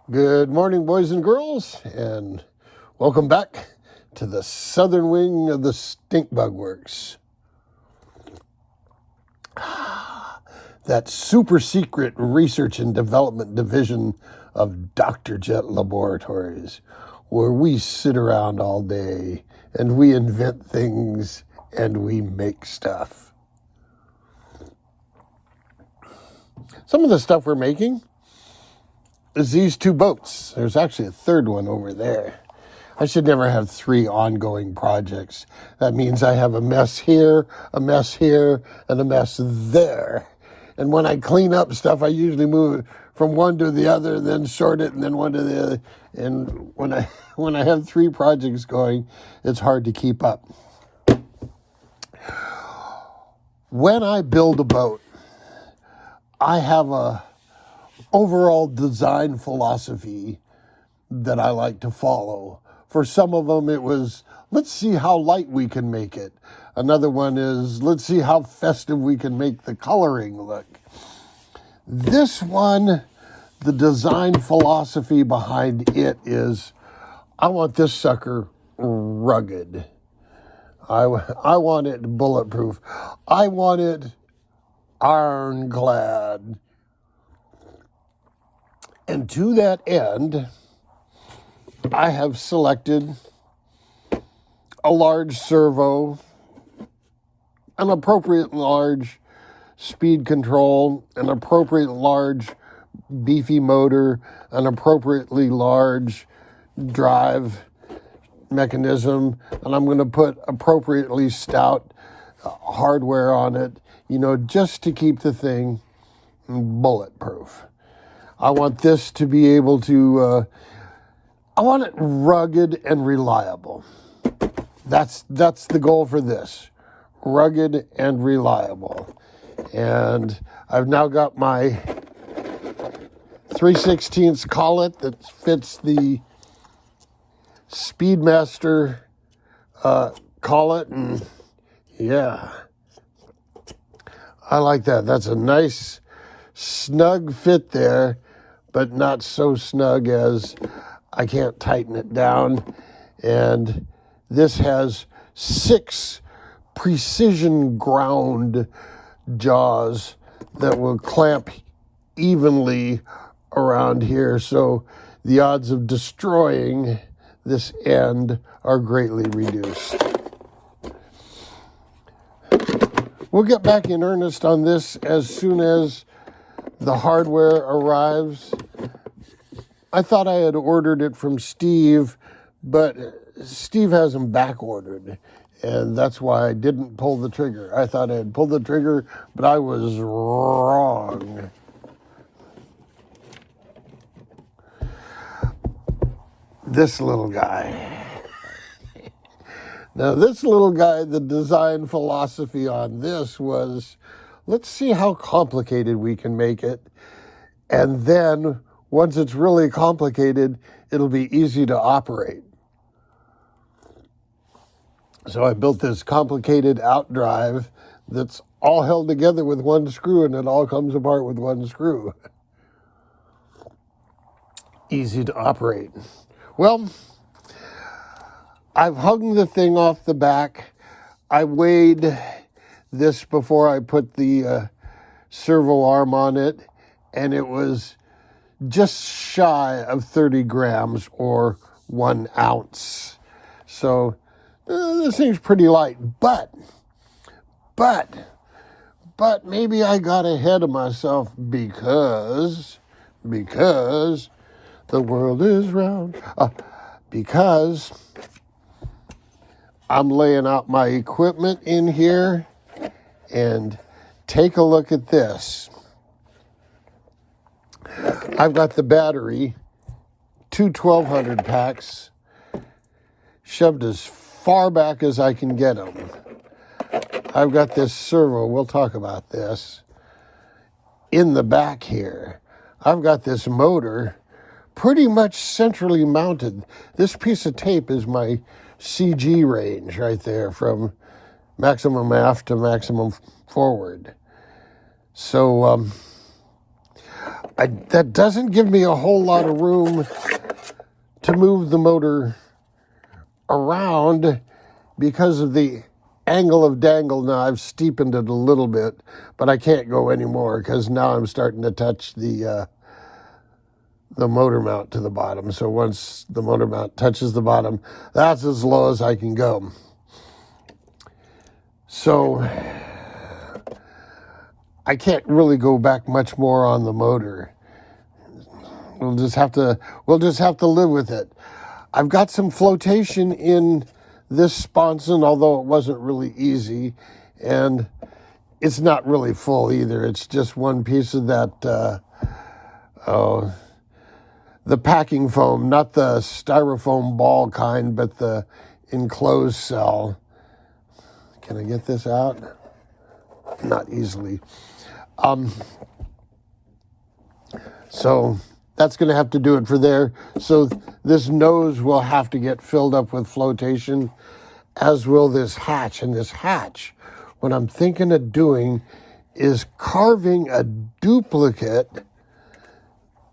Good morning, boys and girls, and welcome back to the southern wing of the Stink Bug Works. That super secret research and development division of Dr. Jet Laboratories, where we sit around all day and we invent things and we make stuff. Some of the stuff we're making is these two boats. There's actually a third one over there. I should never have three ongoing projects. That means I have a mess here, and a mess there. And when I clean up stuff, I usually move it from one to the other, and then sort it, and then one to the other. And when I have three projects going, it's hard to keep up. When I build a boat, I have a overall design philosophy that I like to follow. For some of them, it was, let's see how light we can make it. Another one is, let's see how festive we can make the coloring look. This one, the design philosophy behind it is, I want this sucker rugged. I want it bulletproof. I want it ironclad. And to that end, I have selected a large servo, an appropriate large speed control, an appropriate large beefy motor, an appropriately large drive mechanism, and I'm going to put appropriately stout hardware on it, just to keep the thing bulletproof. I want this to be able to, I want it rugged and reliable. That's the goal for this, rugged and reliable. And I've now got my 3/16 collet that fits the Speedmaster collet, and yeah, I like that. That's a nice snug fit there, but not so snug as I can't tighten it down. And this has 6 precision ground jaws that will clamp evenly around here, so the odds of destroying this end are greatly reduced. We'll get back in earnest on this as soon as the hardware arrives. I thought I had ordered it from Steve, but Steve has them back ordered, and that's why I didn't pull the trigger. I thought I had pulled the trigger, but I was wrong. This little guy. Now, this little guy, the design philosophy on this was, let's see how complicated we can make it, and then once it's really complicated, it'll be easy to operate. So I built this complicated outdrive that's all held together with one screw, and it all comes apart with one screw. Easy to operate. Well, I've hung the thing off the back. I weighed this before I put the servo arm on it, and it was just shy of 30 grams or 1 ounce. So this thing's pretty light, but maybe I got ahead of myself because the world is round. Because I'm laying out my equipment in here, and take a look at this. I've got the battery, 2 1200 packs, shoved as far back as I can get them. I've got this servo, we'll talk about this, in the back here. I've got this motor pretty much centrally mounted. This piece of tape is my CG range right there, from maximum aft to maximum forward. So that doesn't give me a whole lot of room to move the motor around because of the angle of dangle. Now I've steepened it a little bit, but I can't go anymore because now I'm starting to touch the motor mount to the bottom. So once the motor mount touches the bottom, that's as low as I can go. So I can't really go back much more on the motor. We'll just have to live with it. I've got some flotation in this sponson, although it wasn't really easy, and it's not really full either. It's just one piece of that the packing foam, not the styrofoam ball kind, but the enclosed cell. Can I get this out? Not easily. So that's going to have to do it for there. So this nose will have to get filled up with flotation, as will this hatch. And this hatch, what I'm thinking of doing is carving a duplicate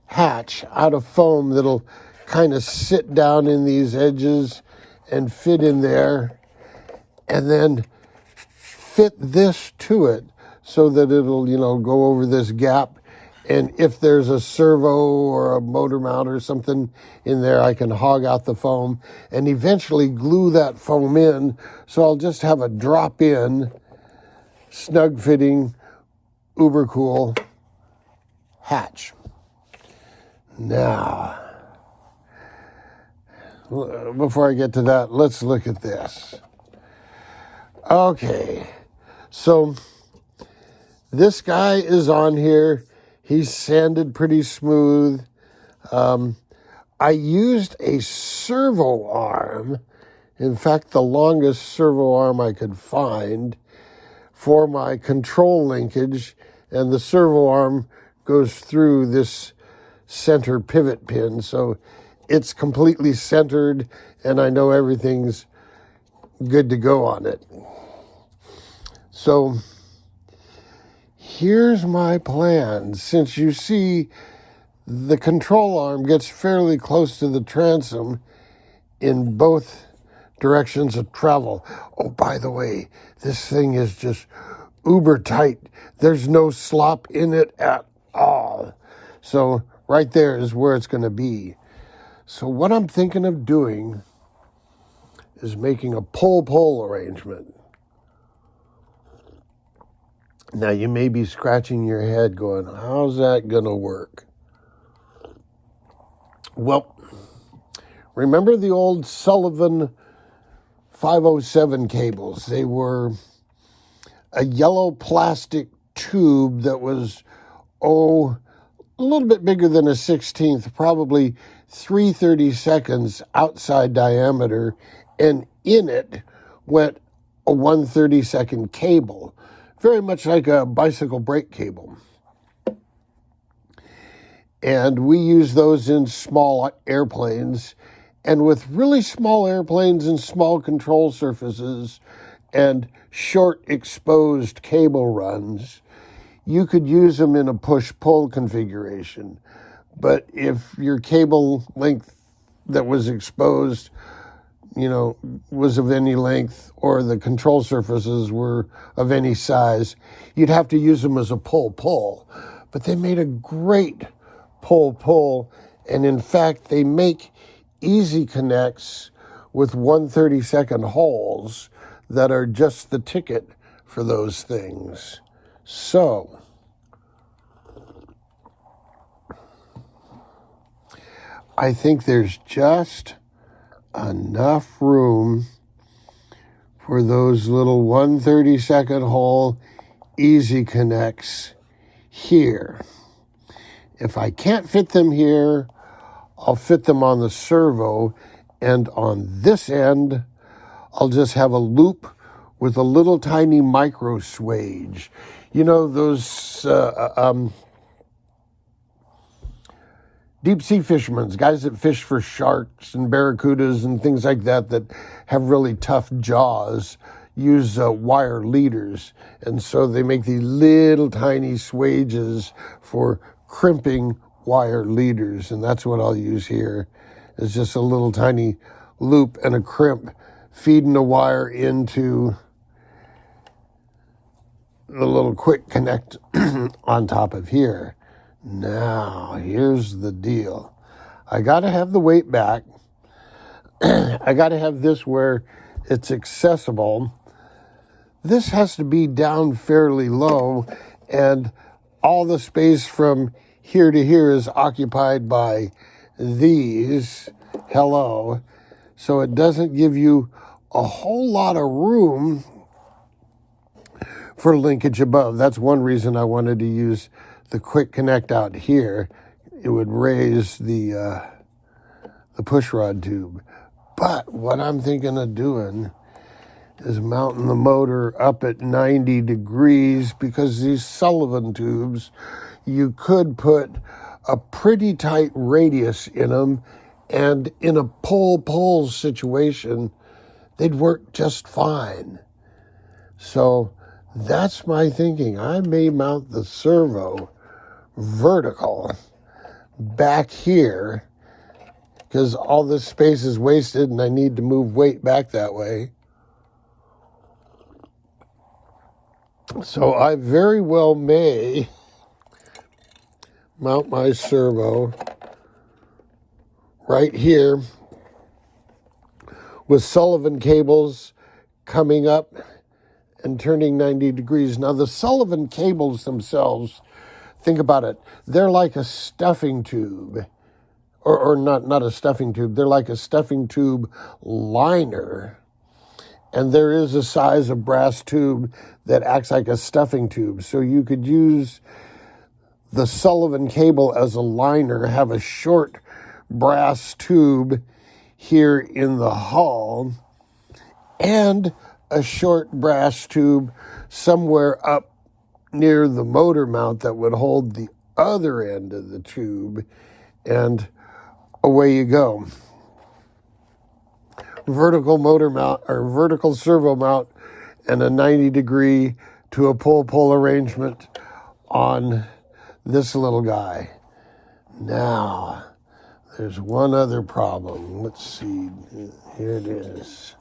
hatch out of foam that'll kind of sit down in these edges and fit in there, and then fit this to it so that it'll, go over this gap. And if there's a servo or a motor mount or something in there, I can hog out the foam and eventually glue that foam in. So I'll just have a drop-in, snug-fitting, uber cool hatch. Now, before I get to that, let's look at this. Okay, so this guy is on here. He's sanded pretty smooth. I used a servo arm, in fact, the longest servo arm I could find, for my control linkage, and the servo arm goes through this center pivot pin, so it's completely centered, and I know everything's good to go on it. So here's my plan. Since you see the control arm gets fairly close to the transom in both directions of travel. Oh, by the way, this thing is just uber tight. There's no slop in it at all. So right there is where it's going to be. So what I'm thinking of doing is making a pull-pull arrangement. Now, you may be scratching your head going, how's that going to work? Well, remember the old Sullivan 507 cables? They were a yellow plastic tube that was, a little bit bigger than a 16th, probably 3/32 outside diameter, and in it went a 1/32 cable, very much like a bicycle brake cable. And we use those in small airplanes, and with really small airplanes and small control surfaces and short exposed cable runs, you could use them in a push-pull configuration. But if your cable length that was exposed, was of any length, or the control surfaces were of any size, you'd have to use them as a pull-pull. But they made a great pull-pull, and in fact, they make easy connects with 1/32 holes that are just the ticket for those things. So, I think there's just enough room for those little 1/32 hole easy connects here. If I can't fit them here, I'll fit them on the servo, and on this end, I'll just have a loop with a little tiny micro swage. Those deep sea fishermen, guys that fish for sharks and barracudas and things like that have really tough jaws, use wire leaders. And so they make these little tiny swages for crimping wire leaders, and that's what I'll use here. It's just a little tiny loop and a crimp feeding the wire into the little quick connect on top of here. Now, here's the deal. I got to have the weight back. I got to have this where it's accessible. This has to be down fairly low, and all the space from here to here is occupied by these. Hello. So it doesn't give you a whole lot of room for linkage above. That's one reason I wanted to use the quick connect out here. It would raise the push rod tube. But what I'm thinking of doing is mounting the motor up at 90 degrees, because these Sullivan tubes, you could put a pretty tight radius in them, and in a pull-pull situation, they'd work just fine. So that's my thinking. I may mount the servo vertical back here, because all this space is wasted and I need to move weight back that way. So I very well may mount my servo right here with Sullivan cables coming up and turning 90 degrees. Now, the Sullivan cables themselves, think about it, they're like a stuffing tube, or not a stuffing tube, they're like a stuffing tube liner. And there is a size of brass tube that acts like a stuffing tube. So you could use the Sullivan cable as a liner, have a short brass tube here in the hull, and a short brass tube somewhere up near the motor mount that would hold the other end of the tube, and away you go. Vertical motor mount, or vertical servo mount, and a 90-degree to a pull-pull arrangement on this little guy. Now, there's one other problem. Let's see. Here it is.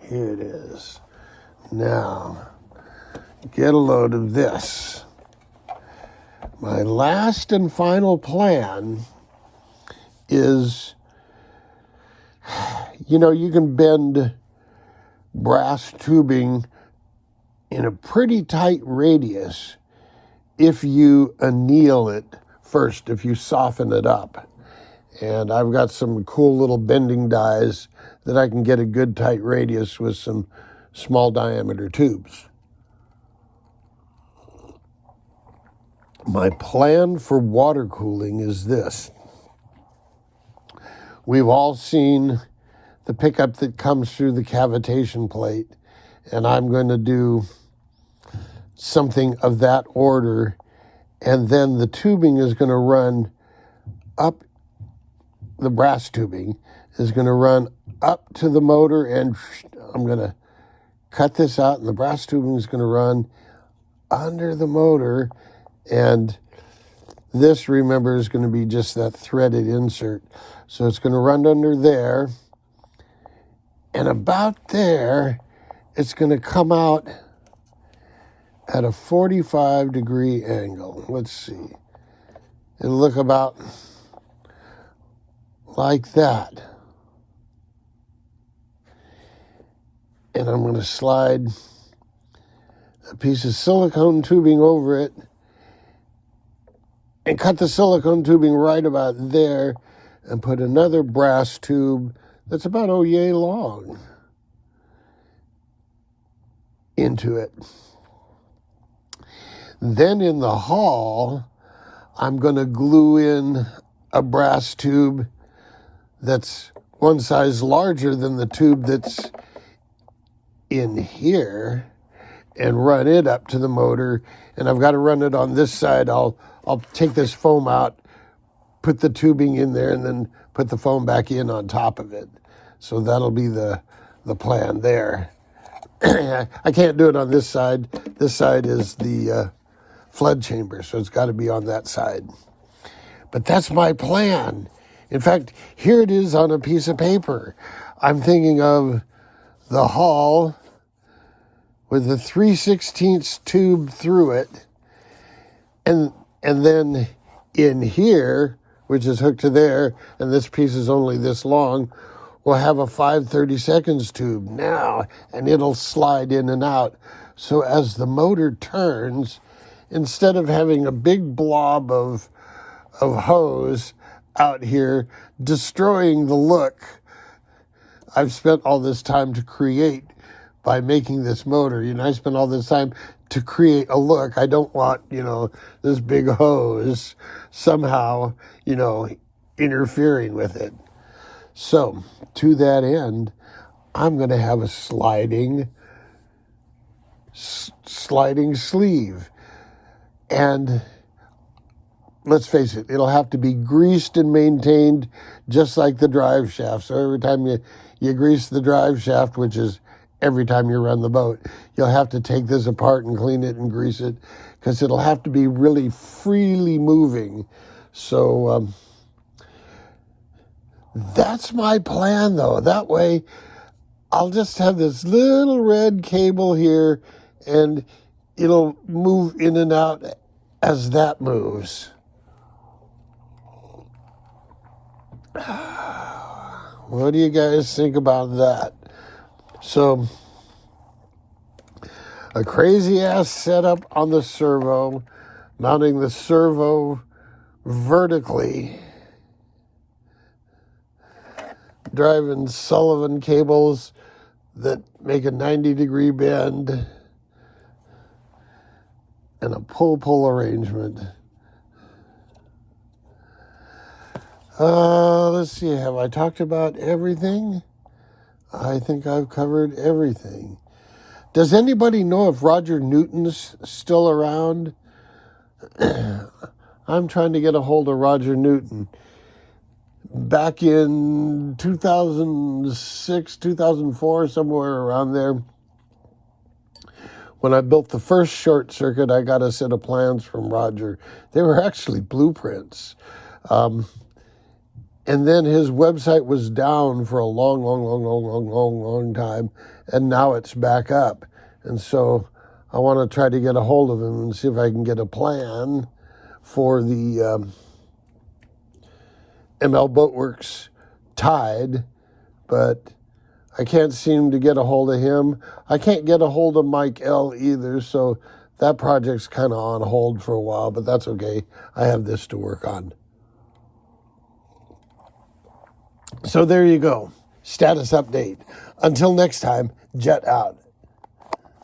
Here it is. Now, get a load of this. My last and final plan is, you can bend brass tubing in a pretty tight radius if you anneal it first, if you soften it up. And I've got some cool little bending dies that I can get a good tight radius with some small diameter tubes. My plan for water cooling is this. We've all seen the pickup that comes through the cavitation plate, and I'm going to do something of that order, and then the tubing is going to run up, the brass tubing is going to run up to the motor, and I'm going to cut this out, and the brass tubing is going to run under the motor, and this, remember, is going to be just that threaded insert. So it's going to run under there, and about there, it's going to come out at a 45-degree angle. Let's see. It'll look about like that. And I'm going to slide a piece of silicone tubing over it and cut the silicone tubing right about there and put another brass tube that's about yay long into it. Then in the hull, I'm going to glue in a brass tube that's one size larger than the tube that's in here and run it up to the motor. And I've got to run it on this side. I'll take this foam out, put the tubing in there, and then put the foam back in on top of it. So that'll be the plan there. I can't do it on this side. This side is the flood chamber, so it's got to be on that side. But that's my plan. In fact, here it is on a piece of paper. I'm thinking of the hull with the 3/16 tube through it, and then in here, which is hooked to there, and this piece is only this long, we'll have a 5/32 tube now, and it'll slide in and out. So as the motor turns, instead of having a big blob of hose out here destroying the look I've spent all this time to create by making this motor. I spent all this time to create a look. I don't want, this big hose somehow, interfering with it. So, to that end, I'm going to have a sliding sleeve. And let's face it, it'll have to be greased and maintained just like the drive shaft. So every time you grease the drive shaft, which is every time you run the boat, you'll have to take this apart and clean it and grease it, because it'll have to be really freely moving. So that's my plan, though. That way, I'll just have this little red cable here, and it'll move in and out as that moves. What do you guys think about that? So, a crazy-ass setup on the servo, mounting the servo vertically, driving Sullivan cables that make a 90-degree bend, and a pull-pull arrangement. Let's see, have I talked about everything? I think I've covered everything. Does anybody know if Roger Newton's still around? I'm trying to get a hold of Roger Newton. Back in 2006, 2004, somewhere around there, when I built the first short circuit, I got a set of plans from Roger. They were actually blueprints. And then his website was down for a long time, and now it's back up. And so I want to try to get a hold of him and see if I can get a plan for the ML Boatworks Tide, but I can't seem to get a hold of him. I can't get a hold of Mike L. either, so that project's kind of on hold for a while, but that's okay. I have this to work on. So there you go. Status update. Until next time, jet out.